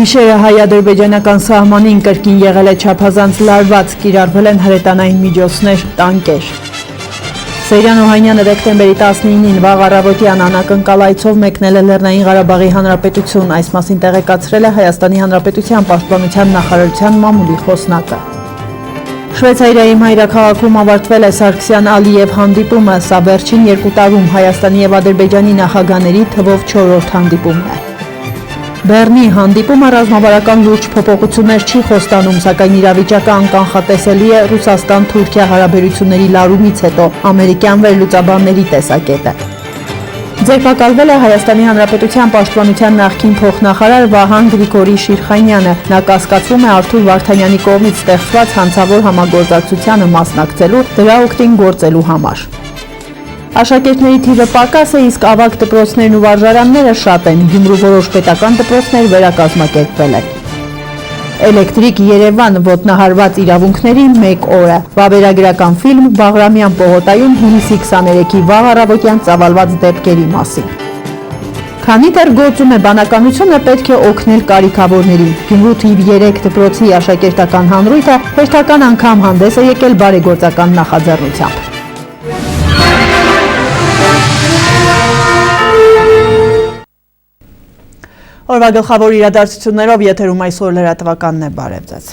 Գիշերը հայ-ադրբեջանական սահմանին կրկին եղել է չափազանց լարված, կիրառվել են հրետանային միջոցներ, տանկեր։ Սեյրան Օհանյանը դեկտեմբերի 19-ին վաղ առավոտյան անակնկալ մեկնել է Լեռնային Ղարաբաղի Հանրապետություն, այս մասին տեղեկացրել է Հայաստանի Հանրապետության Պաշտպանության նախարարության մամուլի խոսնակը։ Շվեյցարիայի մայրաքաղաքում ավարտվել է Սարգսյան-Ալիև հանդիպումը, սա վերջին 2 տարում Հայաստանի և Ադրբեջանի նախագահների թվով 4-րդ հանդիպումն է։ Բեռնի հանդիպումը ռազմավարական լուրջ փոփոխություններ չի խոստանում, սակայն իրավիճակը անկանխատեսելի է Ռուսաստան-Թուրքիա հարաբերությունների լարումից հետո ամերիկյան վերլուծաբանների տեսակետը։ Ձերբակալվել է Հայաստանի Հանրապետության Պաշտպանության նախկին փոխնախարար Վահան Գրիգորի Շիրխանյանը, նա կասկածվում է Արթուր Վարդանյանի կողմից ստեղծված հանցավոր համագործակցությանը մասնակցելու, դրա օգտին գործելու համար։ Աշակերտների թիվը պակաս է, իսկ ավագ դպրոցներն ու վարժարանները շատ են, Գյումրու որոշ պետական դպրոցներ վերակազմակերպվել են։ Էլեկտրիկ Երևան ոտնահարված իրավունքների 1 օրը, վավերագրական ֆիլմ Բաղրամյան պողոտայում հունիսի 23-ի վաղ առավոտյան ծավալված դեպքերի մասին։ Քանի դեռ գործում է բանականությունը, պետք է օգնել կարիքավորներին։ Գյումրու թիվ 3 դպրոցի աշակերտական հանրույթը հերթական անգամ հանդես է եկել բարեգործական նախաձեռնությամբ։ Օրվա գլխավոր իրադարձություններով եթերում այսօր լրատվականն է, բարև ձեզ։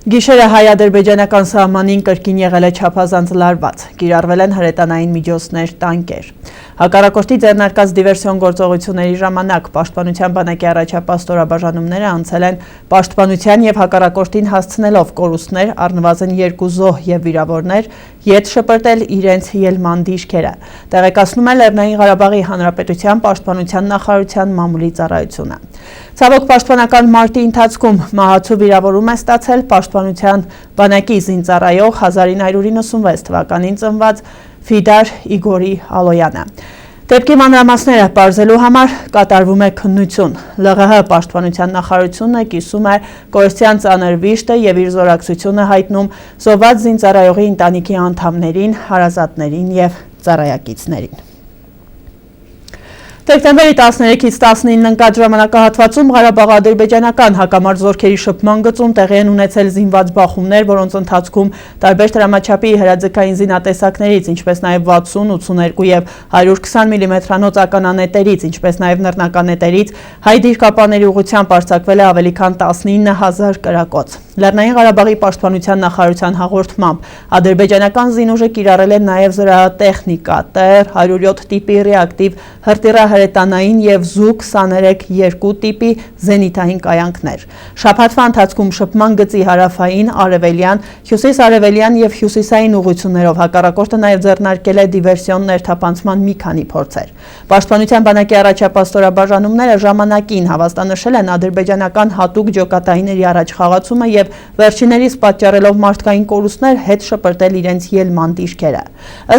Գիշերը հայ-ադրբեջանական սահմանին կրկին եղել է չափազանց լարված, կիրառվել են հրետանային միջոցներ, տանկեր։ Հակառակորդի ձեռնարկած դիվերսիոն գործողությունների ժամանակ Պաշտպանության բանակի առաջապահ ստորաբաժանումները անցել են պաշտպանության և հակառակորդին հասցնելով կորուստներ, առնվազն 2 զոհ և վիրավորներ, ետ շպրտել իրենց ելման դիրքերը, տեղեկացնում է Լեռնային Ղարաբաղի Հանրապետության Պաշտպանության նախարարության մամուլի ծառայությունը։ Ցավոք պաշտպանական մարտի ընթացքում մահացու վիրավորում է ստացել Պաշտպանության բանակի զինծառայող 1996 թվականին ծնված Ֆիդար Իգորի Ալոյանը։ Դեպքի մանրամասները պարզելու համար կատարվում է քննություն։ ԼՂՀ Պաշտպանության նախարարությունը կիսում է կորստյան ծանր վիշտը և իր զորակցությունը հայտնում զոհված զինծառայողի ընտանիքի անդամներին, հարազատներին և ծառայակիցներին։ Դեկտեմբերի 13-ից 19-ին ընկած ժամանակահատվածում Ղարաբաղ-ադրբեջանական հակամարտ զորքերի շփման գծում տեղի են ունեցել զինված բախումներ, որոնց ընթացքում տարբեր դրամաչափի հրաձգային զինատեսակներից, ինչպես նաև 60, 82 և 120 մմ-անոց ականանետերից, ինչպես նաև նռնականետերից հայ դիրքապաների ուղղությամբ արձակվել է ավելի քան 19,000 կրակոց։ Լեռնային Ղարաբաղի Պաշտպանության նախարարության հաղորդմամբ ադրբեջանական զինուժը կիրառել է նաև զրահատեխնիկա, TR 107 տիպի ռեակտիվ հրետանային և Զուկ 23-2 տիպի զենիթային կայանքներ։ Շաբաթվա ընթացքում շփման գծի հարավային, արևելյան, հյուսիս-արևելյան և հյուսիսային ուղղություններով հակառակորդը նաև ձեռնարկել է դիվերսիոն ներթափանցման մի քանի փորձեր։ Պաշտպանության բանակի առաջապահ ստորաբաժանումները ժամանակին հավաստանշել են ադրբեջանական հատուկ ջոկատայինների առաջխաղացումը և վերջիններիս պատճառելով մարդկային կորուստներ հետ շպրտել իրենց ելման դիրքերը։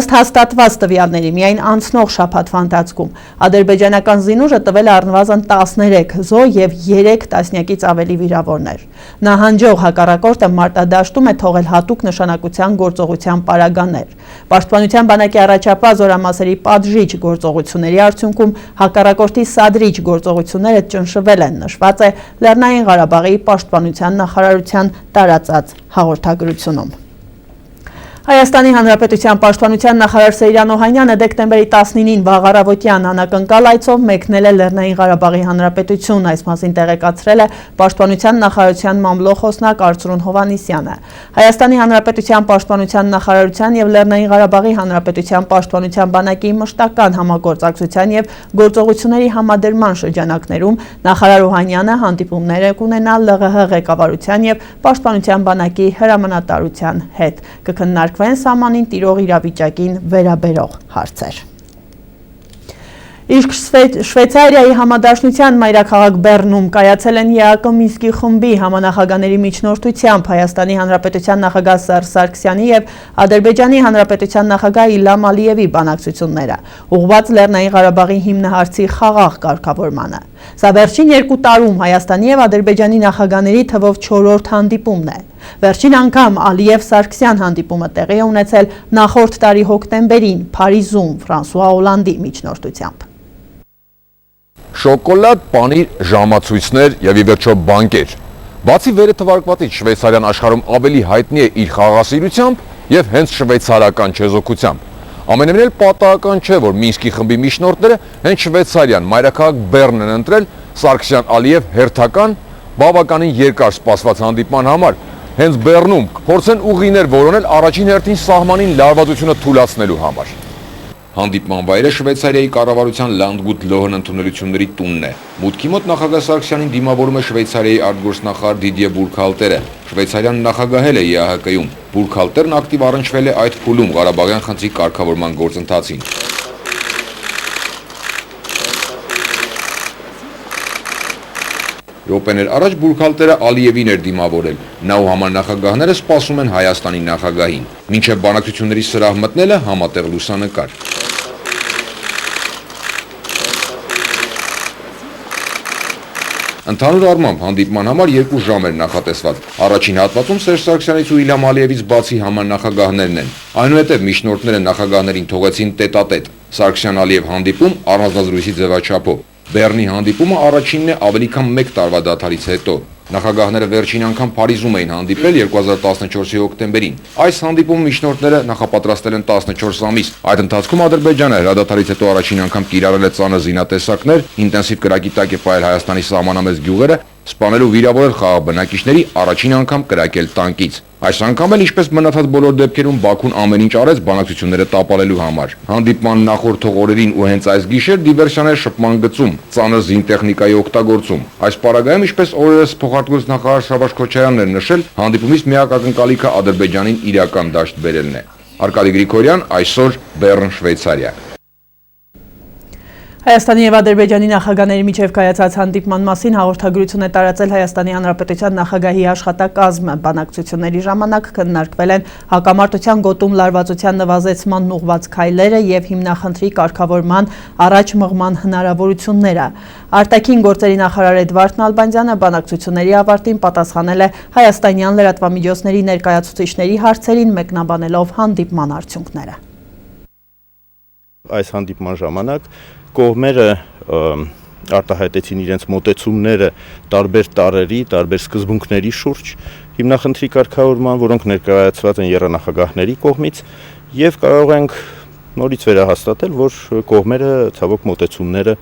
Ըստ հաստատված տվյալների, միայն անցնող շաբաթվա ընթացքում ադրբեջանական զինուժը տվել է առնվազն 13 զոհ և 3 տասնյակից ավելի վիրավորներ։ Նահանջող հակառակորդը մարտադաշտում է թողել հատուկ նշանակության գործողության պարագաներ։ Պաշտպանության բանակի առաջապահ զորամասերի պատժիչ գործողությունների արդյունքում հակառակորդի սադրիչ գործողությունները ճնշվել են, նշված է Լեռնային Ղարաբաղի Պաշտպանության նախարարության տարածած հաղորդագրությունում։ Հայաստանի Հանրապետության Պաշտպանության նախարար Սեյրան Օհանյանը դեկտեմբերի 19-ին վաղ առավոտյան անակնկալ այցով մեկնել է Լեռնային Ղարաբաղի Հանրապետություն, այս մասին տեղեկացրել է Պաշտպանության նախարարության մամլոխոսնակ Արծրուն Հովհաննիսյանը։ Հայաստանի Հանրապետության Պաշտպանության նախարարության և Լեռնային Ղարաբաղի Հանրապետության Պաշտպանության բանակի մշտական համագործակցության և գործողությունների համադրման շրջանակներում նախարար Օհանյանը հանդիպումներ է կունենալ ԼՂՀ ղեկավարության և Պաշտպանության բանակի հրամանատարության հետ, կքննարկվեն սահմանին տիրող իրավիճակին վերաբերող հարցեր։ Իսկ Շվեյցարիայի համադաշնության մայրաքաղաք Բեռնում կայացել են ԵԱԿ Մինսկի խմբի համանախագահների միջնորդությամբ Հայաստանի Հանրապետության նախագահ Սերժ Սարգսյանի և Ադրբեջանի Հանրապետության նախագահ Իլհամ Ալիևի բանակցությունները, ուղղված Լեռնային Ղարաբաղի հիմնահարցի խաղաղ կարգավորմանը։ Սա վերջին 2 տարում Հայաստանի և Ադրբեջանի նախագահների թվով 4-րդ հանդիպումն է։ Վերջին անգամ Ալիև-Սարգսյան հանդիպումը տեղի է ունեցել նախորդ տարի հոկտեմբերին Փարիզում Ֆրանսուଆ Օլանդի միջնորդությամբ։ Շոկոլադ, պանիր, ժամացույցներ եւ ի վերջո բանկեր։ Բացի վերը թվարկվածից շվեյցարյան աշխարհում ավելի հայտնի է իր խաղաղասիրությամբ եւ հենց շվեյցարական չեզոքությամբ։ Ամենևին էլ պատահական չէ, որ Մինսկի խմբի միջնորդները հենց շվեյցարիան մայրաքաղաք Բեռն են ընտրել Սարգսյան-Ալիև հերթական բավականին երկար սպասված հանդիպման համար։ Հենց Բեռնում փորձեն ուղիներ որոնել առաջին հերթին սահմանին լարվածությունը թույլատնելու համար։ Հանդիպման վայրը Շվեյցարիայի կառավարության Լանդգուտ Լոհն ընդունելությունների տունն է։ Մուտքի մոտ նախագահ Սարգսյանին դիմավորում է Շվեյցարիայի արտգործնախարար Դիդիե Բուրքհալտերը։ Շվեյցարիան նախագահել է ԵԱՀԿ-ում։ Բուրքհալտերն ակտիվ առնչվել է այդ փուլում Ղարաբաղյան խնդրի կարգավորման գործընթացին։ Րոպեներ առաջ Բուրքհալտերը Ալիևին էր դիմավորել։ Նա ու համանախագահները սպասում են Հայաստանի նախագահին։ Մինչև բանակցությունների սրահ մտնելը համատեղ լուսանկար։ Ընդհանուր առմամբ հանդիպման համար 2 ժամ էր նախատեսված։ Առաջին հատվածում Սերժ Սարգսյանից ու Իլհամ Ալիևից բացի համանախագահներն են։ Այնուհետև միջնորդները նախագահներին թողեցին տետատետ։ Սարգսյան-Ալիև հանդիպում առանձնազրույցի ձևաչափով։ Բեռնի հանդիպումը առաջինն է ավելի քան 1 տարվա դադարից հետո։ Նախագահները վերջին անգամ Փարիզում էին հանդիպել 2014-ի հոկտեմբերին։ Այս հանդիպում միջնորդները նախապատրաստել են 14 ամիս։ Այդ ընթացքում Ադրբեջանը հրադադարից հետո առաջին անգամ կիրառել է ծանր զինատեսակներ, ինտենսիվ կրակի տակ է պահել Հայաստանի սահմանամեծ գյուղերը, սպանել ու վիրավորել խաղաղ բնակիչների, առաջին անգամ կրակել տանկից։ Այս անգամ էլ ինչպես մնացած բոլոր դեպքերում Բաքուն ամեն ինչ արեց բանակցությունները տապալելու համար։ Հանդիպման նախորդ օրերին ու հենց այս գիշեր դիվերսիաներ շփման գծում, ծանր զինտեխնիկայի օգտագործում։ Այս պարագայում ինչպես օրերս փոխարտգործնախարար Շավարժ Քոչարյանն էր նշել, հանդիպումից միակ ակնկալիքը Ադրբեջանին իրական դաշտ բերելն է։ Արկադի Գրիգորյան, այսօր Բեռն, Շվեյցարիա։ Հայաստանի եւ Ադրբեջանի նախագահների միջև կայացած հանդիպման մասին հաղորդագրություն է տարածել Հայաստանի Հանրապետության նախագահի աշխատակազմը։ Բանակցությունների ժամանակ քննարկվել են հակամարտության գոտում լարվածության նվազեցման ուղղված քայլերը եւ հիմնախնդրի կարգավորման առաջ մղման հնարավորությունները։ Արտաքին գործերի նախարար Էդվարդ Նալբանդյանը բանակցությունների ավարտին պատասխանել է հայաստանյան լրատվամիջոցների ներկայացուցիչների հարցերին, մեկնաբանելով հանդիպման արդյունքները։ Այս հանդիպման ժամանակ կողմերը արտահայտեցին իրենց մոտեցումները տարբեր տարրերի, տարբեր սկզբունքների շուրջ հիմնախնդրի կարգավորման, որոնք ներկայացված են եռանախագահների կողմից, եւ կարող ենք նորից վերահաստատել, որ կողմերը ցավոք մոտեցումները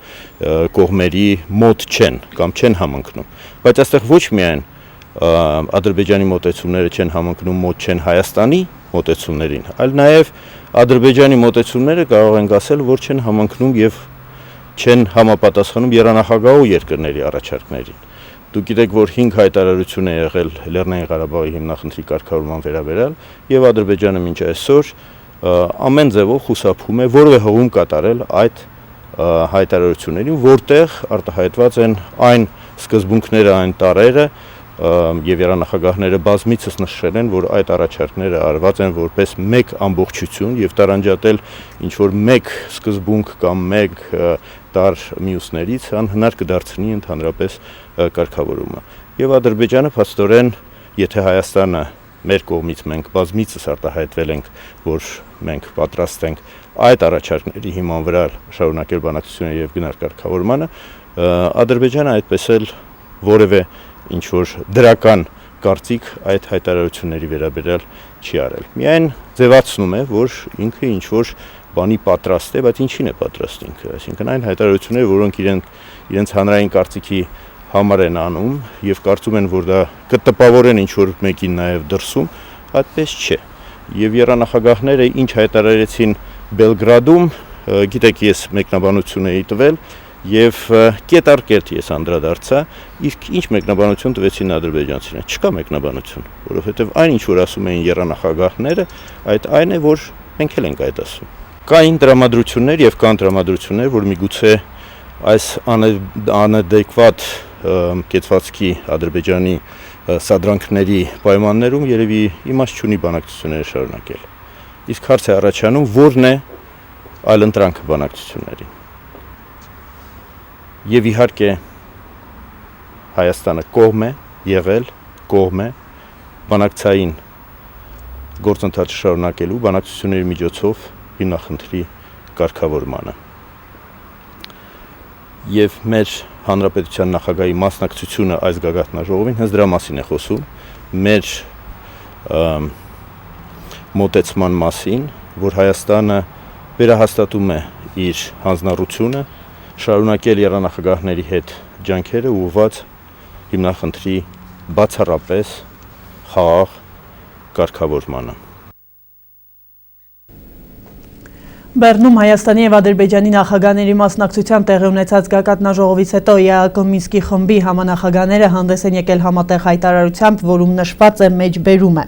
կողմերի մոտ չեն կամ չեն համընկնում։ Բայց այստեղ ոչ միայն Ադրբեջանի մոտեցումները չեն համընկնում, մոտ չեն Հայաստանի մոտեցումներին, այլ նաեւ Ադրբեջանի մոտեցումները կարող ենք ասել, որ չեն համընկնում եւ չեն համապատասխանում եռանախագահու երկրների առաջարկներին։ Դուք գիտեք, որ 5 հայտարարություն է եղել Լեռնային Ղարաբաղի հիմնախնդրի կարգավորման վերաբերյալ եւ Ադրբեջանը մինչ այսօր ամեն ձևով խուսափում է որևէ հողում կատարել այդ հայտարարություններին, որտեղ արտահայտված են այն սկզբունքները, այն տարրերը եւ եռանախագահները բազմիցս նշել են, որ այդ առաջարկները արված են որպես մեկ ամբողջություն եւ տարանջատել ինչ որ մեկ սկզբունք կամ մեկ տար մյուսներից անհնար կդարձնի ընդհանրապես կարգավորումը։ Եվ Ադրբեջանը փաստորեն, եթե Հայաստանը մեր կողմից մենք բազմիցս արտահայտվել ենք, որ մենք պատրաստ ենք այդ առաջարկների հիման վրա շարունակել բանակցությունները եւ գնալ կարգավորմանը, Ադրբեջանը այդպես էլ որևէ ինչ որ դրական կարծիք այդ հայտարարությունների վերաբերյալ չի արել։ Միայն ձևացնում է, որ ինքը ինչ որ բանի պատրաստ է, բայց ինչին է պատրաստ ինքը, այսինքն այն հայտարարությունները, որոնք իրենց հանրային կարծիքի համար են անում եւ կարծում են, որ դա կտպավորեն ինչ որ մեկին նաեւ դրսում, այդպես չէ։ Եվ եռանախագահները ինչ հայտարարեցին Բելգրադում, գիտեք, ես մեկնաբանություն էի տվել եւ կետ առ կետ ես անդրադարձա, իսկ ինչ մեկնաբանություն տվեցին ադրբեջանցիները։ Չկա մեկնաբանություն, որովհետեւ այն ինչ որ ասում էին եռանախագահները, այն է, որ մենք էլ ենք այդ ասում։ Կային տրամադրություններ եւ կան տրամադրություններ, որ միգուցե այս անադեկվատ կեցվածքի Ադրբեջանի սադրանքների պայմաններում երևի իմաստ չունի բանակցությունները շարունակել։ Իսկ հարց է առաջանում, որն է այլընտրանքը բանակցություններին։ Եվ իհարկե Հայաստանը կողմ է եղել, կողմ է բանակցային գործընթացը շարունակելու բանակցությունների միջոցով հիմնախնդրի կարգավորմանը։ եւ մեր հանրապետության նախագահի մասնակցությունը այս գագաթնաժողովին հենց դրա մասին է խոսում, մեր մոտեցման մասին, որ Հայաստանը վերահաստատում է իր հանձնառությունը, շարունակել եռանախագահների հետ ջանքերը ուղղված հիմնախնդրի բացառապես խաղաղ կարգավորմանը։ Բեռնում Հայաստանի եւ Ադրբեջանի նախագահների մասնակցությամբ տեղի ունեցած գագաթնաժողովից հետո ԵԱԿ Մինսկի խմբի համանախագահները հանդես են եկել համատեղ հայտարարությամբ, որում նշված է մեջբերում է։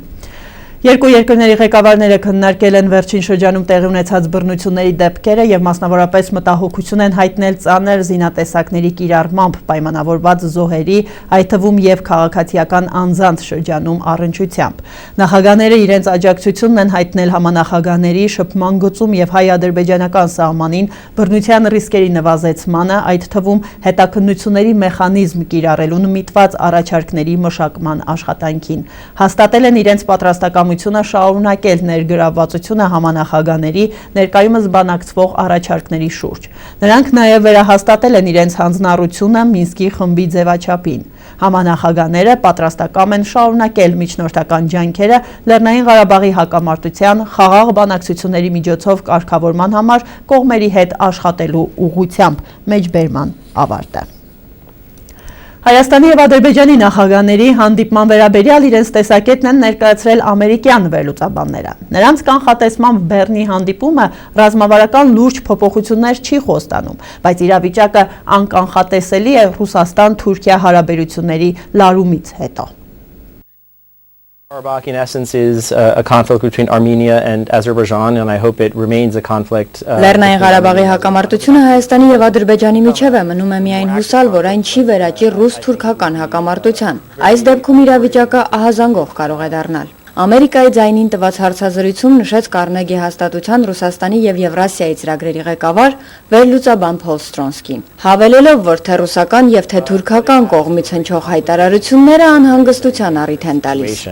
Երկու երկրների ղեկավարները քննարկել են վերջին շրջանում տեղի ունեցած բռնությունների դեպքերը եւ մասնավորապես մտահոգություն են հայտնել ծանր զինատեսակների կիրառմամբ պայմանավորված զոհերի, այդ թվում եւ քաղաքացիական անձանց շրջանում առնչությամբ։ Նախագահները իրենց աջակցությունն են հայտնել համանախագահների շփման գծում եւ հայ-ադրբեջանական սահմանին բռնության ռիսկերի նվազեցմանը, այդ թվում հետաքննությունների մեխանիզմ կիրառելուն միտված առաջարկների մշակման աշխատանքին։ Հաստատել են իրենց պատրաստական շարունակել ներգրավվածությունը համանախագահների ներկայումս բանակցվող առաջարկների շուրջ։ Նրանք նաև վերահաստատել են իրենց հանձնառությունը Մինսկի խմբի ձևաչափին։ Համանախագահները պատրաստակամ են շարունակել միջնորդական ջանքերը Լեռնային Ղարաբաղի հակամարտության խաղաղ բանակցությունների միջոցով կարգավորման համար կողմերի հետ աշխատելու ուղղությամբ, մեջբերման ավարտը։ Հայաստանի եւ Ադրբեջանի նախագահների հանդիպման վերաբերյալ իրենց տեսակետն են ներկայացրել ամերիկյան վերլուծաբանները։ Նրանց կանխատեսմամբ Բեռնի հանդիպումը ռազմավարական լուրջ փոփոխություններ չի խոստանում, բայց իրավիճակը անկանխատեսելի է Ռուսաստան-Թուրքիա հարաբերությունների լարումից հետո։ Karabakh, in essence, is a conflict between Armenia and Azerbaijan, and I hope it remains a conflict. Լեռնային Ղարաբաղի հակամարտությունը Հայաստանի եւ Ադրբեջանի միջև է, մնում է միայն հուսալ, որ այն չի վերաճի ռուս-թուրքական հակամարտության։ Այս դեպքում իրավիճակը ահազանգող կարող է դառնալ։ Ամերիկայի ձայնին տված հարցազրույցում նշեց Կարնեգի հաստատության Ռուսաստանի եւ Եվրասիայի ծրագրերի ղեկավար վերլուծաբան Փոլ Ստրոնսկին, հավելելով, որ թե ռուսական եւ թե թուրքական կողմից հնչող հայտարարությունները անհանգստության առիթ են տալիս։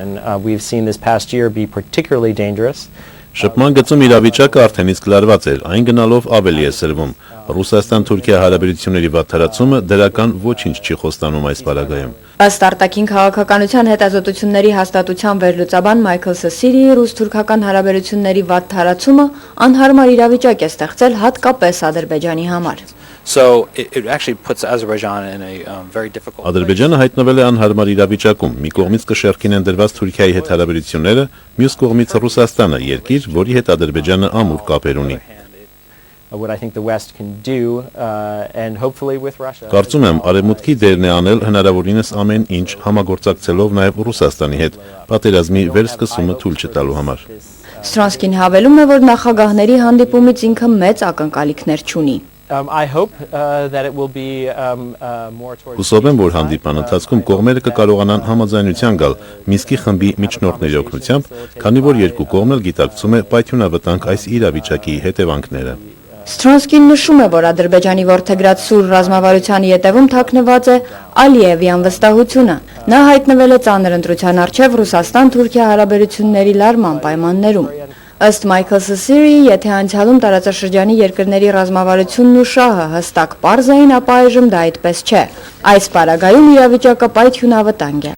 We've seen this past year be particularly dangerous. Շփման գծում իրավիճակը արդեն իսկ լարված էր, այն գնալով ավելի է սրվում։ Ռուսաստան-Թուրքիա հարաբերությունների վատթարացումը դրական ոչինչ չի խոստանում այս պարագայում։ Ըստ արտաքին քաղաքականության հետազոտությունների հաստատության վերլուծաբան Մայքլ Սեսիրիի ռուս-թուրքական հարաբերությունների վատթարացումը անհարմար իրավիճակ է ստեղծել հատկապես Ադրբեջանի համար։ So it actually puts Azerbaijan in a very difficult. Ադրբեջանը հայտնվել է անհարմար իրավիճակում։ Մի կողմից կշեռքին են դրված Թուրքիայի հետ հարաբերությունները, մյուս կողմից Ռուսաստանը, երկիր, որի հետ Ադրբեջանը ամուր կապեր ունի։ What I think the West can do, and hopefully with Russia. Կարծում եմ, Արևմուտքի դերն է անել հնարավորինս ամեն ինչ համագործակցելով նաև Ռուսաստանի հետ, պատերազմի վերսկսումը թույլ չտալու համար։ Ստրոնսկին հավելում է, որ նախագահների հանդիպումից ինքը մեծ ակնկալիքներ չունի։ I hope that it will be more towards. Հուսով եմ, որ հանդիպման ընթացքում կողմերը կկարողանան համաձայնության գալ Մինսկի խմբի միջնորդների օգնությամբ, քանի որ երկու կողմն էլ գիտակցում է պայթյունավտանգ այս իրավիճակի հետևանքները։ Ստրոնսկին նշում է, որ Ադրբեջանի որդեգրած սուր ռազմավարության ետևում թաքնված է Ալիևի անվստահությունը։ Նա հայտնվել է ծանր ընտրության առջև Ռուսաստան-Թուրքիա հարաբերությունների լարման պայմաններում։ Ըստ Մայքլ Սեսիրիի, եթե անցյալում տարածաշրջանի երկրների ռազմավարությունն ու շահը հստակ պարզ էին, ապա այժմ դա այդպես չէ։ Այս պարագայում իրավիճակը պայթյունավտանգ է։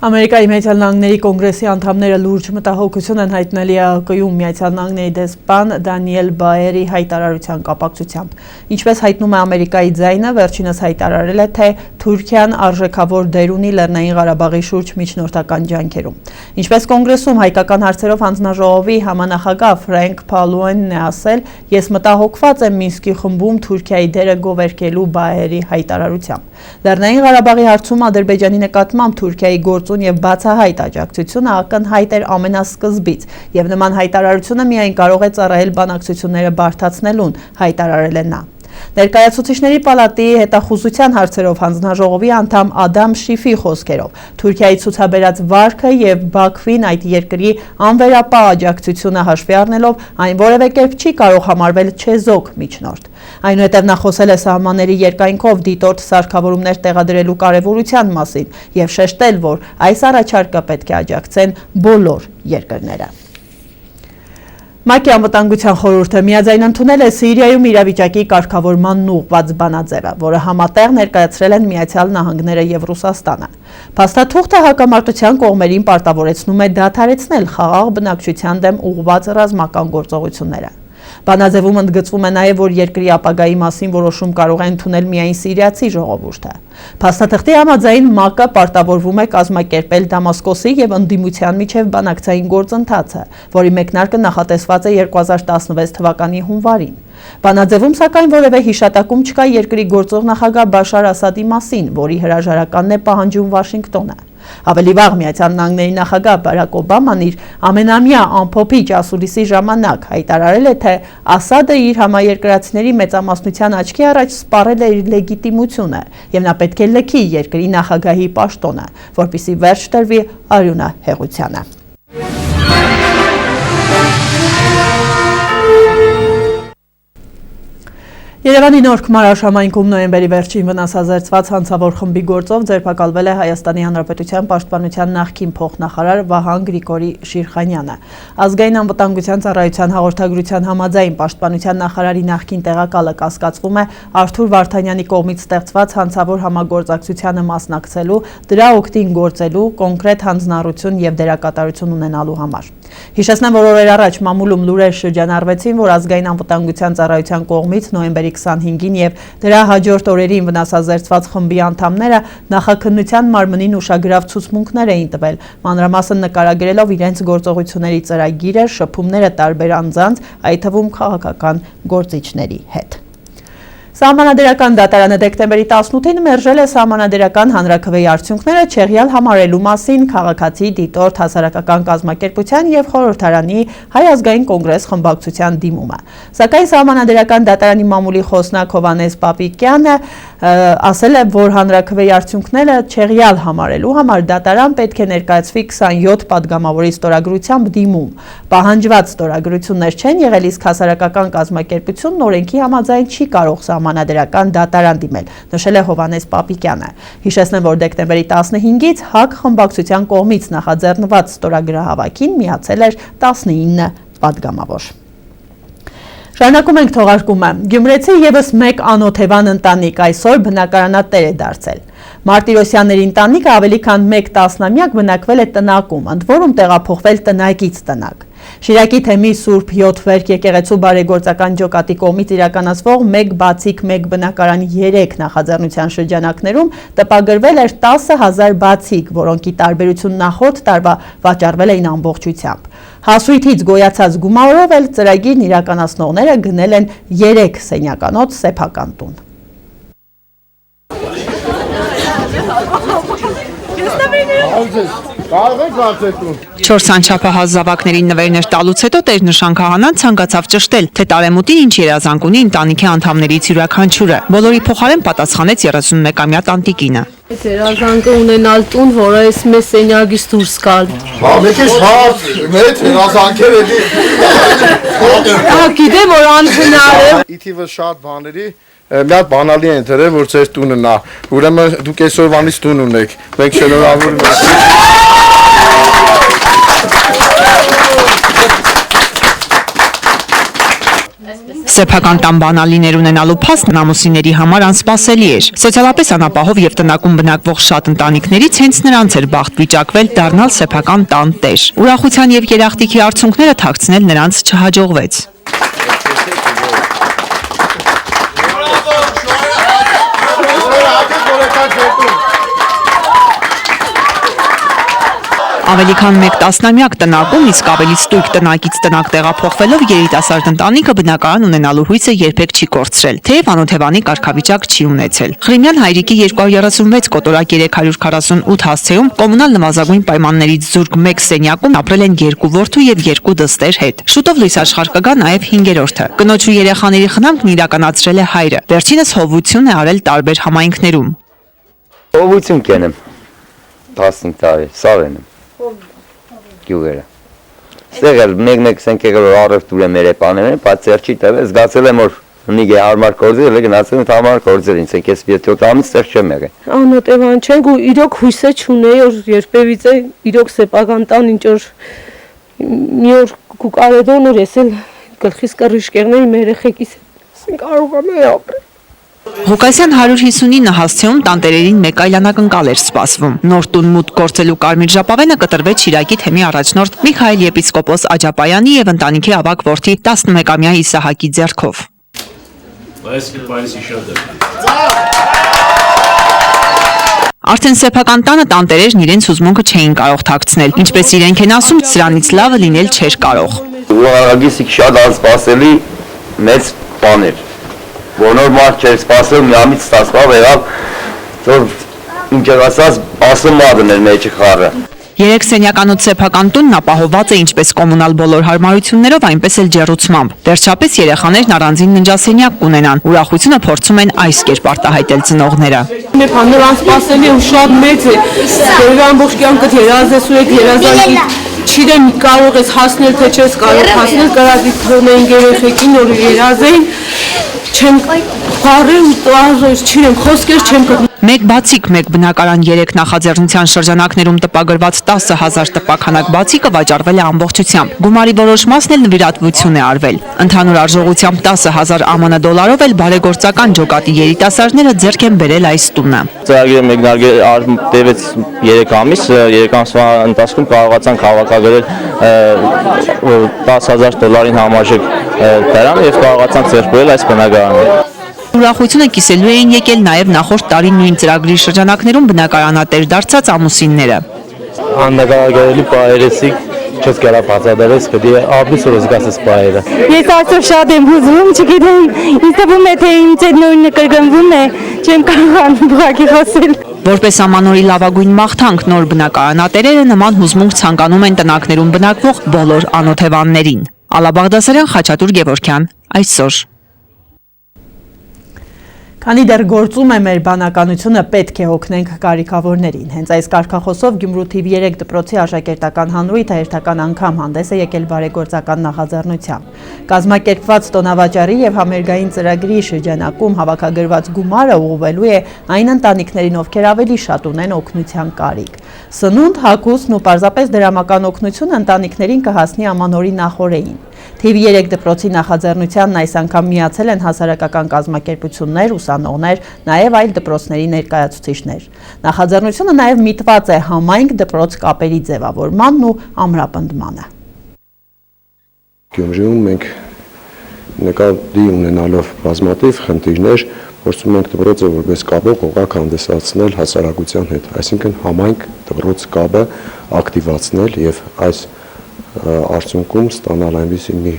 Ամերիկայի Միացյալ Նահանգների կոնգրեսի անդամները լուրջ մտահոգություն են հայտնել ԵԱՀԿ-ում Միացյալ Նահանգների դեսպան Դանիել Բայերի հայտարարության կապակցությամբ։ Ինչպես հայտնում է Ամերիկայի ձայնը, վերջինս հայտարարել է, թե Թուրքիան արժեքավոր դեր ունի Լեռնային Ղարաբաղի շուրջ միջնորդական ջանքերում։ Ինչպես կոնգրեսում հայկական հարցերով հանձնաժողովի համանախագահ Ֆրենկ Փալուենն է ասել, ես մտահոգված եմ Մինսկի խմբում Թուրքիայի դերը գովերքելու Բայերի հայտարարությամբ։ Լեռնային Ղարաբաղի հարցում Ադրբեջանի նկատմամբ Թուրքիայի գործուն եւ բացահայտ աջակցությունը ակնհայտ էր ամենասկզբից, եւ նման հայտարարությունը միայն կարող է ծառայել բանակցությունները բարդացնելուն, հայտարարել է նա։ Ներկայացուցիչների պալատի հետախուզության հարցերով հանձնաժողովի անդամ Ադամ Շիֆի խոսքերով Թուրքիայի ցուցաբերած վարքը եւ Բաքվին այդ երկրի անվերապահ աջակցությունը հաշվի առնելով այն որևէ կերպ չի կարող համարվել չեզոք միջնորդ։ Այնուհետև նա խոսել է սահմանների երկայնքով դիտորդ սարքավորումներ տեղադրելու կարևորության մասին եւ շեշտել, որ այս առաջարկը պետք է աջակցեն բոլոր երկրները։ ՄԱԿ-ի անվտանգության խորհուրդը միաձայն ընդունել է Սիրիայում իրավիճակի կարգավորմանն ուղղված բանաձևը, որը համատեղ ներկայացրել են Միացյալ Նահանգները եւ Ռուսաստանը։ Փաստաթուղթը հակամարտության կողմերին պարտավորեցնում է դադարեցնել խաղաղ բնակչության դեմ ուղղված ռազմական գործողությունները։ Բանաձևում ընդգծվում է նաև, որ երկրի ապագայի մասին որոշում կարող է ընդունել միայն սիրիացի ժողովուրդը։ Փաստաթղթի համաձայն ՄԱԿ-ը պարտավորվում է կազմակերպել Դամասկոսի եւ ընդդիմության միջև բանակցային գործընթացը, որի մեկնարկը նախատեսված է 2016 թվականի հունվարին։ Բանաձևում սակայն որևէ հիշատակում չկա երկրի գործող նախագահ Բաշար Ասադի մասին, որի հրաժարականն է պահանջում Վաշինգտոնը։ Ավելի վաղ Միացյալ Նահանգների նախագահ Բարակ Օբաման իր ամենամյա ամփոփիչ ասուլիսի ժամանակ հայտարարել է, թե Ասադը իր համաերկրացիների մեծամասնության աչքի առաջ սպառել է իր լեգիտիմությունը եւ նա պետք է լքի երկրի նախագահի պաշտոնը, որպեսզի վերջ տրվի արյունահեղությանը։ Երևանի Նոր Քմար համայնքում նոյեմբերի վերջին վնասազերծված հանցավոր խմբի գործով ձերբակալվել է Հայաստանի Հանրապետության Պաշտպանության նախկին փոխնախարար Վահան Գրիգորի Շիրխանյանը։ Ազգային անվտանգության ծառայության հաղորդագրության համաձայն Պաշտպանության նախարարի նախկին տեղակալը կասկածվում է Արթուր Վարդանյանի կողմից ստեղծված հանցավոր համագործակցությանը մասնակցելու, դրա օգտին գործելու, կոնկրետ հանձնառություն եւ դերակատարություն ունենալու համար։ Հիշեցնեմ, որ օրեր առաջ մամուլում լուրեր շրջանառվեցին, որ ազգային անվտանգության ծառայության կողմից նոյեմբերի 25-ին եւ դրա հաջորդ օրերին վնասազերծված խմբի անդամները նախաքննության մարմնին ուշագրավ ցուցմունքներ էին տվել, մանրամասն նկարագրելով իրենց գործողությունների ծրագիրը, շփումները տարբեր անձանց, այդ թվում քաղաքական գործիչների հետ։ Սահմանադրական դատարանը դեկտեմբերի 18-ին մերժել է սահմանադրական հանրաքվեի արդյունքները չեղյալ համարելու մասին քաղաքացի դիտորդ հասարակական կազմակերպության եւ խորհրդարանի Հայ ազգային կոնգրես խմբակցության դիմումը։ Սակայն սահմանադրական դատարանի մամուլի խոսնակ Հովհաննես Պապիկյանը ասել է, որ հանրաքվեի արդյունքները չեղյալ համարելու համար դատարան պետք է ներկայացվի 27 падգամավորի ստորագրությամբ դիմում։ Պահանջված ստորագրություններ չեն եղել, իսկ հասարակական կազմակերպությունն օրենքի համաձայն չի կարող սահմանադրական դատարան դիմել, նշել է Հովհաննես Պապիկյանը։ Հիշեցնեմ, որ դեկտեմբերի 15-ից ՀԱԿ խմբակցության կողմից նախաձեռնված ստորագրահավաքին միացել էր 19 падգամավոր։ Շարունակում ենք թողարկումը։ Գյումրեցի եւս մեկ անօթևան ընտանիք այսօր բնակարանատեր է դարձել։ Մարտիրոսյանների ընտանիքը ավելի քան 1 տասնամյակ բնակվել է տնակում, ընդ որում տեղափոխվել տնագից տնակ։ Շիրակի թեմի Սուրբ 7 վերք եկեղեցու բարեգործական ջոկատի կողմից իրականացվող 1 բացիկ 1 բնակարան 3 նախաձեռնության շրջանակներում տպագրվել էր 10,000 բացիկ, որոնք ի տարբերություն նախորդ տարվա վաճառվել էին ամբողջությամբ։ Հասույթից գոյացած գումարով էլ ծրագիրն իրականացնողները գնել են 3 սենյականոց սեփական տուն։ Չորս անչափահաս զավակներին նվերներ տալուց հետո Տեր-Նշան քահանան ցանկացավ ճշտել, թե տարեմուտին ինչ երազանք ունի ընտանիքի անդամներից յուրաքանչյուրը։ Բոլորի փոխարեն պատասխանեց 31-ամյա տանտիկինը։ Երազանքը ունենալ տուն, որը այս մեծ սենյակից դուրս գալ։ Հա, մեկը շատ մեծ երազանքեր էլի։ Հա, գիտեմ, որ անհնար է։ Իթիվը շատ բաների մի հատ բանալի են դրել, որ ձեր տունը նա։ Ուրեմն դուք այսօրվանից տուն ունեք։ Մենք շնորհավորում ենք։ Սեփական տան բանալիներ ունենալու փաստն ամուսինների համար անսպասելի էր։ Սոցիալապես անապահով եւ տնակում բնակվող շատ ընտանիքներից հենց նրանց էր բախտ վիճակվել դառնալ սեփական տան տեր։ Ուրախության եւ երախտիկի արդյունքները թաքցնել նրանց չհաջողվեց։ Ավելի քան 1 տասնամյակ տնակում, իսկ ավելի ստույգ տնակից տնակ տեղափոխվելով երիտասարդ ընտանիքը բնակարան ունենալու հույսը երբեք չի կորցրել, թեև անօթևանի կարգավիճակ չի ունեցել։ Ղրիմյան հայրիկի 236 կոտորակ 348 հասցեում կոմունալ նվազագույն պայմաններից զուրկ 1 սենյակում ապրել են 2 որդու եւ 2 դստեր հետ։ Շուտով լույս աշխարհ կգա նաեւ 5-րդը։ Կնոջ ու երեխաների խնամքն իրականացրել է հայրը։ Վերջինս հովություն է արել տարբեր համայնքներում։ Հովություն կենեմ 15 տարի, սավեն եմ։ Գյուղերը։ Ստեղ էլ մեկ սենքեր առևտուր է մեր էպաները, բայց ծեր չի տվել, զգացել եմ, որ նիգե հարմար գործել, գնացել եմ հարմար գործել, ինձ ենք ես 7 ամիս ստեղ չեմ եղել։ Անօթևան չենք ու իրոք հույսը չունեի, որ երբևիցե իրոք սեփական տան ինչ որ մի օր Կուկարեդոնը ռեսել գլխիս կռիշկերների մեր երեխեքիս կարող եմ ապրել։ Ղուկասյան 159 հասցեում տանտերերին մեկ այլ անակնկալ էր սպասվում։ Նոր տուն մուտք գործելու կարմիր ժապավենը կտրվեց Շիրակի թեմի առաջնորդ Միքայել եպիսկոպոս Աջապայանի եւ ընտանիքի ավագ որդի 11-ամյա Իսահակի ձեռքով։ Արդեն սեփական տանը տանտերերն իրենց հուզմունքը չէին կարող թաքցնել, ինչպես իրենք են ասում, սրանից լավը լինել չէր կարող։ Ուղղագիսիկ շատ անսպասելի մեծ բան էր, որ նոր մարդ չէր սպասել, միամիտ ստացվավ եղավ, որ ինչ ասած ասմադն էր մեջը խառը։ 3 սենյականոց սեփական տունն ապահովված է ինչպես կոմունալ բոլոր հարմարություններով, այնպես էլ ջեռուցմամբ։ Վերջապես երեխաներն առանձին ննջասենյակ կունենան։ Ուրախությունը փորձում են այս կերպ արտահայտել ծնողները։ Մեր բաներ անսպասելի ու շատ մեծ է։ Ձեր ամբողջ կյանքդ երազեսու եք երազանքի։ Չգիտեմ կարող ես հասնել թե չես կարող հասնել, կարելի թողնեին երեխեքին որ երազեին։ Չեմ խառել ու տարժես, չգիտեմ, խոսքեր չեմ գտնում։ Մեկ բացիկ, մեկ բնակարան 3 նախաձեռնության շրջանակներում տպագրված 10,000 տպաքանակ բացիկը վաճառվել է ամբողջությամբ։ Գումարի որոշ մասն էլ նվիրատվություն է արվել։ Ընդհանուր արժողությամբ 10,000 ԱՄՆ դոլարով էլ բարեգործական ջոկատի երիտասարդները ձեռք են բերել այս տունը։ Ծրագիրը մեկնարկել տևեց 3 ամիս, 3 ամսվա ընթացքում կարողացանք հավաքագրել 10,000 դոլարին համարժեք դրամ եւ կարողացանք ձեռք բերել այս բնակարանը։ Ուրախությունը կիսելու էին եկել նաև նախորդ տարի նույն ծրագրի շրջանակներում բնակարանատեր դարձած ամուսինները։ Աննկարագրելի պայերեսիկ չես կարա բացատրես, պետք է ապրիս որ զգացես պայերը։ Ես այսօր շատ եմ հուզվում, չգիտեմ, ինձ թվում է թե ինձ այդ նույնը կրկնվում է, չեմ կարողանում բղակի խոսել։ Որպես ամանորի լավագույն մաղթանք նոր բնակարանատերերը նման հուզմունք ցանկանում են տնակներում բնակվող բոլոր անօթևաններին։ Ալա Բաղդասարյան, Խաչատուր Գևորգյան, այսօր։ Քանի դեռ գործում է մեր բանականությունը, պետք է օգնենք կարիքավորներին։ Հենց այս կարգախոսով Գյումրու թիվ 3 դպրոցի աշակերտական հանրույթը հերթական անգամ հանդես է եկել բարեգործական նախաձեռնությամբ։ Կազմակերպված տոնավաճառի եւ համերգային ծրագրի շրջանակում հավաքագրված գումարը ուղղվելու է այն ընտանիքներին, ովքեր ավելի շատ ունեն օգնության կարիք։ Սնունդ, հագուստ ու պարզապես դրամական օգնություն ընտանիքներին կհասնի ամանորի նախօրեին։ Թիվ 3 դպրոցի նախաձեռնությանն այս անգամ միացել են հասարակական կազմակերպություններ, ուսանողներ, նաև այլ դպրոցների ներկայացուցիչներ։ Նախաձեռնությունը նաև միտված է համայնք դպրոց կապերի ձևավորմանն ու ամրապնդմանը։ Գյումրիում մենք նկատի ունենալով բազմաթիվ խնդիրներ, փորձում ենք դպրոցը որպես կապող օղակ հանդիսացնել հասարակության հետ, այսինքն համայնք դպրոց կապը ակտիվացնել եւ այս արդյունքում ստանալ այնպիսի մի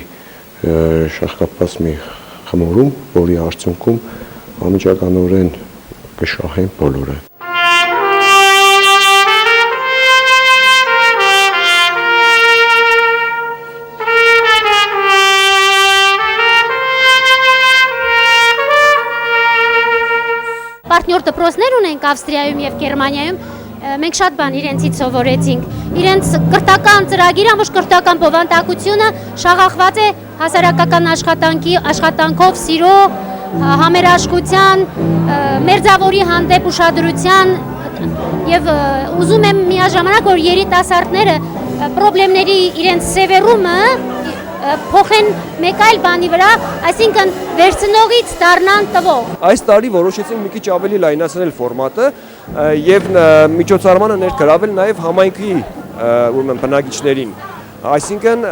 շահկապված մի խմորում, որի արդյունքում անմիջականորեն կշահեն բոլորը։ Պարտնյոր դպրոցներ ունենք Ավստրիայում եւ Գերմանիայում, մենք շատ բան իրենցից սովորեցինք։ Իրենց կրթական ծրագիրը, ոչ կրթական բովանդակությունը շաղախված է հասարակական աշխատանքով, սիրո, համերաշխության, մերձավորի հանդեպ ուշադրության եւ ուզում եմ միաժամանակ որ երիտասարդները խնդիրների իրենց սևեռումը փոխեն մեկ այլ բանի վրա, այսինքն վերցնողից դառնան տվող։ Այս տարի որոշեցինք մի քիչ ավելի լայնացնել ֆորմատը եւ միջոցառմանը ներգրավել նաեւ համայնքի ուրեմն բնակիչներին։ Այսինքն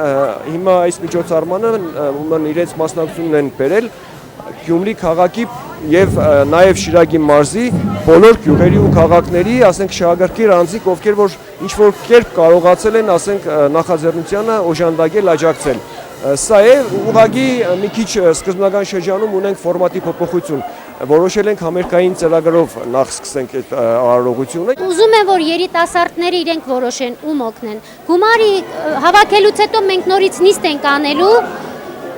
հիմա այս միջոցառմանը ուրեմն իրենց մասնակցությունն են բերել Գյումրի քաղաքի եւ նաեւ Շիրակի մարզի բոլոր գյուղերի ու քաղաքների, ասենք շահագրգիռ անձիկ, ովքեր որ ինչ որ կերպ կարողացել են, ասենք նախաձեռնությանը օժանդակել, աջակցել։ Սա է ուղղակի մի քիչ սկզբնական շրջանում ունենք ֆորմատի փոփոխություն։ Որոշել ենք համերգային ծրագրով նախ սկսենք այդ արարողությունը։ Ուզում եմ որ երիտասարդները իրենք որոշեն ում օգնեն։ Գումարի հավաքելուց հետո մենք նորից նիստ ենք անելու։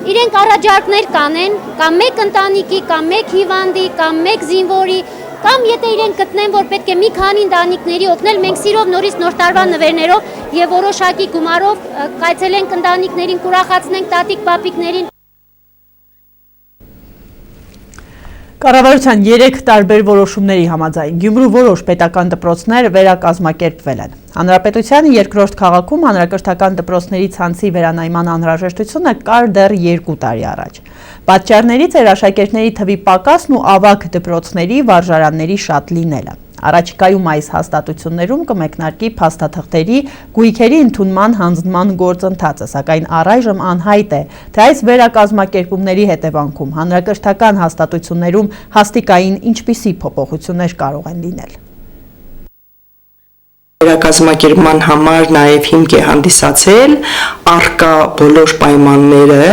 Իրենք առաջարկներ կանեն, կամ մեկ ընտանիքի, կամ մեկ հիվանդի, կամ մեկ զինվորի, կամ եթե իրենք գտնեն, որ պետք է մի քանի ընտանիքների օգնել, մենք սիրով նորից նոր տարվա նվերներով եւ որոշակի գումարով կայցելենք ընտանիքներին, կուրախացնենք տատիկ-պապիկներին։ Կառավարության 3 տարբեր որոշումների համաձայն Գյումրու որոշ պետական դպրոցներ վերակազմակերպվել են։ Հանրապետության երկրորդ քաղաքում հանրակրթական դպրոցների ցանցի վերանայման անհրաժեշտությունը կար դեռ 2 տարի առաջ։ Պատճառներից էր աշակերտների թվի պակասն ու ավագ դպրոցների վարժարանների շատ լինելը։ Առաջիկայում այս հաստատություններում կմեկնարկի փաստաթղթերի գույքերի ընդունման հանձնման գործընթացը, սակայն առայժմ անհայտ է, թե այս վերակազմակերպումների հետևանքում հանրակրթական հաստատություններում հաստիկային ինչպիսի փոփոխություններ կարող են լինել։ Վերակազմակերպման համար նաև հիմք է հանդիսացել առկա բոլոր պայմանները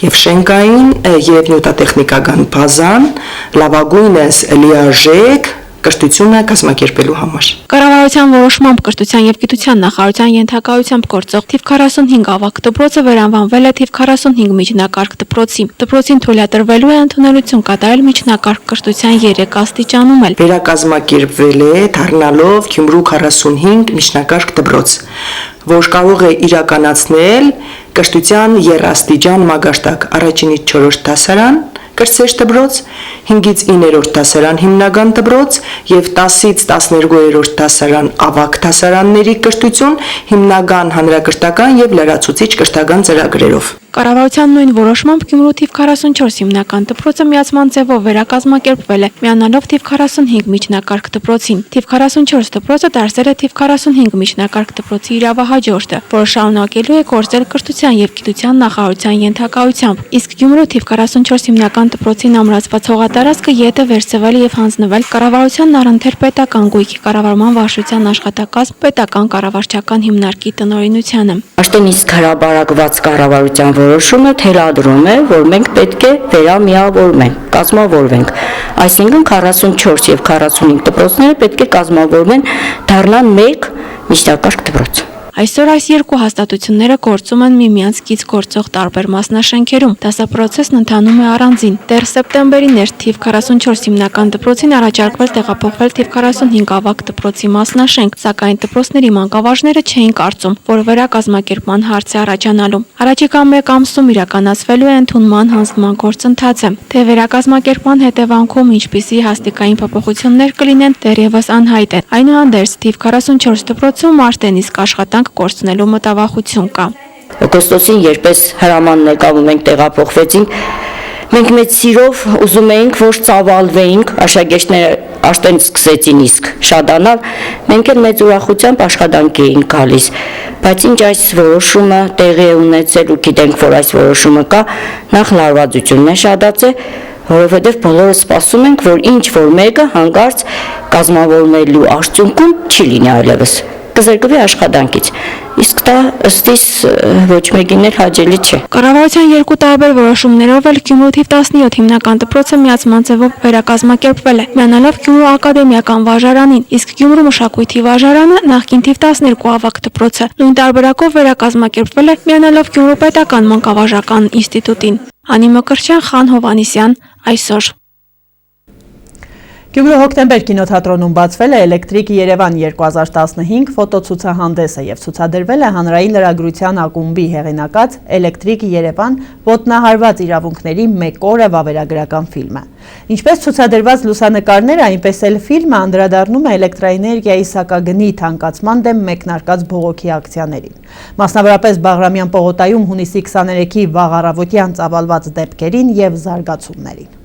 եւ շենքային եւ նյութատեխնիկական բազան լավագույնս լիարժեք կրթությունը կազմակերպելու համար։ Կառավարության որոշմամբ կրթության եւ գիտության նախարարության ենթակայությամբ գործող թիվ 45 ավագ դպրոցը վերանվանվել է թիվ 45 միջնակարգ դպրոցի։ Դպրոցին թույլատրվելու է ընդունելություն կատարել միջնակարգ կրթության 3 աստիճանում էլ։ Վերակազմակերպվել է դառնալով Գյումրու 45 միջնակարգ դպրոց, որ կարող է իրականացնել կրթության երաստիճան մագարտակ առաջինից 4-րդ դասարան կրսեշ դպրոց, 5-ից 9-րդ դասարան հիմնական դպրոց եւ 10-ից 12-րդ դասարան ավագ դասարանների կրթություն հիմնական հանրակրթական եւ լրացուցիչ կրթական ծրագրերով։ Կառավարության նույն որոշմամբ Գյումրու թիվ 44 հիմնական դպրոցը միացման ձևով վերակազմակերպվել է, միանալով թիվ 45 միջնակարգ դպրոցին։ Թիվ 44 դպրոցը դարձել է թիվ 45 միջնակարգ դպրոցի իրավահաջորդը, որը շարունակելու է գործել կրթության եւ գիտության նախարարության ենթակայությամբ։ Իսկ Գյումրու թիվ 44 հիմնական դպրոցին ամրացված հողատարածքը յետը վերցվել եւ հանձնվել կառավարության առընթեր պետական գույքի կառավարման վարչության աշխատակազմ պետական կառավարչական հիմնարկի տնօրինությանը։ Արդեն իսկ հրաբարակված կառավարության որոշումը թելադրում է, որ մենք պետք է վերամիավորվենք, կազմավորվենք։ Այսինքն 44 եւ 45 դպրոցները պետք է կազմավորվեն, դառնան մեկ միջնակարգ դպրոց։ Այսօր այս երկու հաստատությունները գործում են միմյանց կից գործող տարբեր մասնաշենքերում։ Դասապրոցեսն ընթանում է առանձին։ Դեռ սեպտեմբերին էր թիվ 44 հիմնական դպրոցին առաջարկվել տեղափոխվել թիվ 45 ավագ դպրոցի մասնաշենք, սակայն դպրոցների մանկավարժները չէին կարծում, որ վերակազմակերպման հարց է առաջանալու։ Առաջիկա 1 ամսում իրականացվելու է ընդունման հանձնման գործընթացը։ Թե վերակազմակերպման հետևանքում ինչպիսի հաստիկային փոփոխություններ կլինեն, դեռևս անհայտ է։ Այնուհանդերձ թիվ 44 դպրոցում արդեն իսկ աշխատանք գործնելու մտավախություն կա։ Օգոստոսին երբես հրամանն եկավ ու մենք տեղափոխվեցինք, մենք մեծ սիրով ուզում էինք, որ ծավալվեինք, աշակերտները արդեն սկսեցին իսկ շատանալ, մենք էլ մեծ ուրախությամբ աշխատանք էինք գալիս, բայց ինչ այս որոշումը տեղի է ունեցել ու գիտենք, որ այս որոշումը կա, նախ լարվածությունն է շատացել, որովհետև բոլորը սպասում ենք, որ ինչ որ մեկը հանկարծ կազմավորվելու արդյունքում չի լինի այլևս։ Կզրկվի աշխատանքից, իսկ դա ըստիս ոչ մեկին էլ հաճելի չէ։ Կառավարության երկու տարբեր որոշումներով էլ Գյումրու թիվ 17 հիմնական դպրոցը միացման ձևով վերակազմակերպվել է, միանալով Գյումրու ակադեմիական վարժարանին, իսկ Գյումրու մշակույթի վարժարանը նախկին թիվ 12 ավագ դպրոցը նույն տարբերակով վերակազմակերպվել է, միանալով Գյումրու պետական մանկավարժական ինստիտուտին։ Անի Մկրտչյան, Խան Հովհաննիսյան, այսօր։ Գյումրու Հոկտեմբեր կինոթատրոնում բացվել է Էլեկտրիկ Երևան 2015 ֆոտոցուցահանդեսը եւ ցուցադրվել է հանրային լրագրության ակումբի հեղինակած Էլեկտրիկ Երևան ոտնահարված իրավունքների 1 օրը վավերագրական ֆիլմը։ Ինչպես ցուցադրված լուսանկարները, այնպես էլ ֆիլմը անդրադառնում է էլեկտրաէներգիայի սակագնի թանկացման դեմ մեկնարկած բողոքի ակցիաներին։ Մասնավորապես Բաղրամյան պողոտայում հունիսի 23-ի վաղ առավոտյան ծավալված դեպքերին եւ զարգացումներին։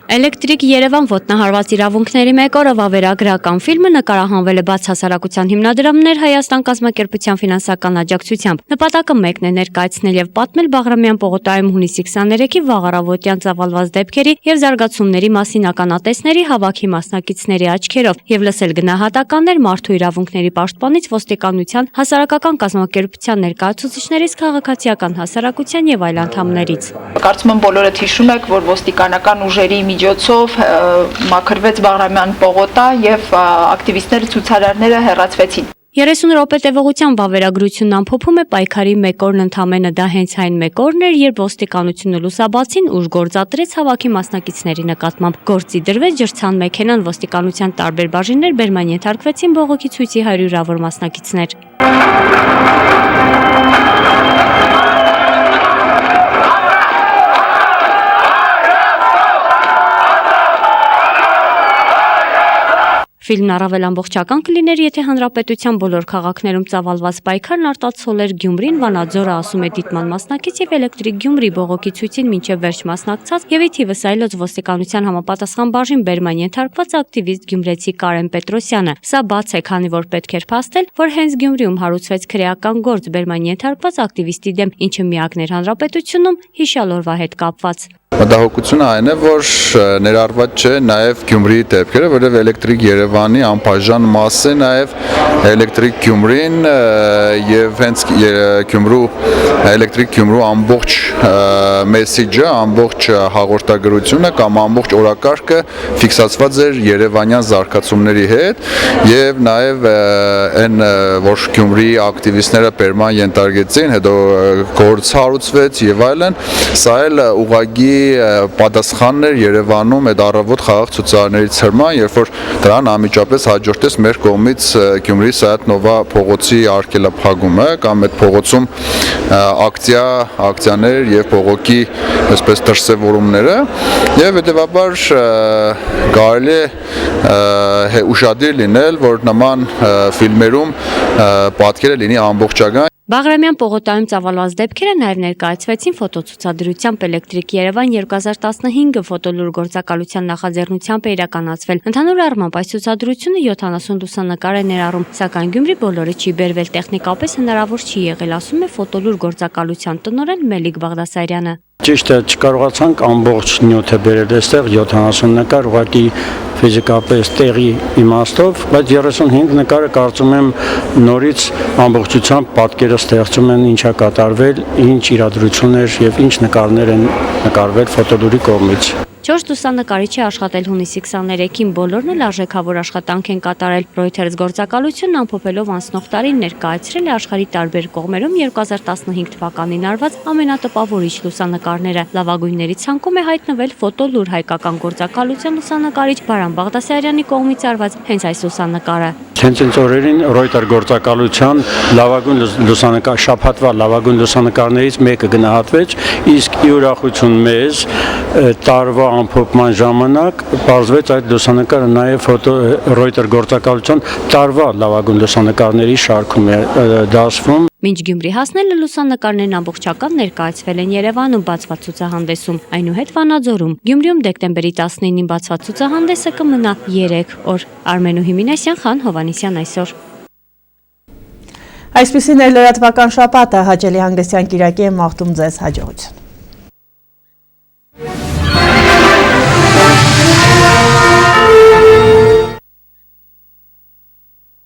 Էլեկտրիկ Երևան ոտնահարված իրավունքների 1 օրը վավերագրական ֆիլմը նկարահանվել է բաց հասարակության հիմնադրամներ Հայաստան կազմակերպության ֆինանսական աջակցությամբ։ Նպատակը մեկն է ներկայացնել եւ պատմել Բաղրամյան պողոտայում հունիսի 23-ի վաղ առավոտյան ծավալված դեպքերի եւ զարգացումների մասին ականատեսների հավաքի մասնակիցների աչքերով եւ լսել գնահատականներ մարդու իրավունքների պաշտպանից ոստիկանության, հասարակական կազմակերպության ներկայացուցիչներից, քաղաքացիական հասարակության եւ այլ անդամներից։ Կարծում եմ բոլորդ հիշում եք, որ ոստիկանական ուժերի միջոցով մաքրվեց Բաղրամյան պողոտա եւ ակտիվիստները, ցուցարարները հեռացվեցին։ 30 րոպե տևողությամբ վավերագրությունն ամփոփում է պայքարի մեկ օրն ընդամենը դա հենց այն մեկ օրն էր, երբ ոստիկանությունը լուսաբացին ուժ գործադրեց հավաքի մասնակիցների նկատմամբ։ Գործի դրվեց ջրցան մեքենան, ոստիկանության տարբեր բաժիններ բերման ենթարկվեցին բողոքի ցույցի հարյուրավոր մասնակիցներ։ Ֆիլմն առավել ամբողջական կլիներ, եթե հանրապետության բոլոր քաղաքներում ծավալված պայքարն արտացոլել էր Գյումրին, Վանաձորը, ասում է դիտման մասնակից եւ Էլեկտրիկ Գյումրի բողոքի ցույցին մինչեւ վերջ մասնակցած եւ ի թիվս այլոց ոստիկանության համապատասխան բաժին բերման ենթարկված ակտիվիստ գյումրեցի Կարեն Պետրոսյանը։ Սա բաց է, քանի որ պետք էր փաստել, որ հենց Գյումրիում հարուցվեց քրեական գործ բերման ենթարկված ակտիվիստի դեմ, ինչը միակն էր հանրապետությունում հիշյալ օրվա հետ կապված։ Մտահոգությունը այն է, որ ներառված չէ նաև Գյումրիի դեպքերը, որովհետև Էլեկտրիկ Երևանի անբաժան մաս է նաև Էլեկտրիկ Գյումրին եւ հենց Էլեկտրիկ Գյումրու ամբողջ մեսիջը, ամբողջ հաղորդագրությունը կամ ամբողջ օրակարգը ֆիքսացված էր երևանյան զարգացումների հետ եւ նաև այն որ Գյումրիի ակտիվիստները բերման ենթարկեցին, հետո գործ հարուցվեց եւ այլն, սա էլ ուղղակի պատասխաններ Երևանում այդ առավոտ խաղաղ ցուցարարների ցրման, երբ որ դրան անմիջապես հաջորդեց մեր կողմից Գյումրի Սայաթ-Նովա փողոցի արգելափակումը կամ այդ փողոցում ակցիաներ եւ բողոքի այսպես դրսևորումները եւ հետեւաբար կարելի է ուշադիր լինել, որ նման ֆիլմերում պատկերը լինի ամբողջական։ Բաղրամյան պողոտայում ծավալված դեպքերը նաև ներկայացվեցին ֆոտոցուցադրությամբ Էլեկտրիկ Երևան 2015 ֆոտոլուր գործակալության նախաձեռնությամբ է իրականացվել։ Ընդհանուր առմամբ այս ցուցադրությունը 70 լուսանկար է ներառում, սակայն Գյումրի բոլորը չի բերվել, տեխնիկապես հնարավոր չի եղել, ասում է ֆոտոլուր գործակալության տնօրեն Մելիք Բաղդասարյանը։ Ճիշտ է, չկարողացանք ամբողջ նյութը բերել այստեղ 70 նկար, ուղղակի ֆիզիկապես տեղի իմաստով, բայց 35 նկարը կարծում եմ նորից ամբողջությամբ պատկերը ստեղծում են ինչա կատարվել, ինչ իրադրություններ եւ ինչ նկարներ են նկարվել ֆոտոլուրի կողմից։ 4 լուսանկարիչ է աշխատել հունիսի 23-ին, բոլորն էլ արժեքավոր աշխատանք են կատարել։ Reuters գործակալությունն ամփոփելով անցնող տարին ներկայացրել է աշխարհի տարբեր կողմերում 2015 թվականին արված ամենատպավորիչ լուսանկարները։ Լավագույնների ցանկում է հայտնվել ֆոտոլուր հայկական գործակալության լուսանկարիչ Բարամ Բաղդասարյանի կողմից արված հենց այս լուսանկարը։ Հենց այս օրերին Reuters գործակալության լավագույն լուսանկար շաբաթվա լավագույն լուսանկարներից մեկը գնահատվեց, իսկ ի ուրախություն մեզ տարվա ամփոփման ժամանակ բարձվեց այդ լուսանկարը նաև Reuters գործակալության տարվա լավագույն լուսանկարների շարքում է դասվում։ Մինչ Գյումրի հասնելը լուսանկարներն ամբողջական ներկայացվել են Երևանում բացված ցուցահանդեսում, այնուհետ Վանաձորում։ Գյումրիում դեկտեմբերի 19-ին բացված ցուցահանդեսը կմնա 3 օր։ Արմենուհի Մինասյան, Խան Հովանեսյան այսօր։ Այսպիսին էր լրատվական շաբաթը, հաճելի հանգստյան կիրակի եմ մաղթում ձեզ, հաջողություն։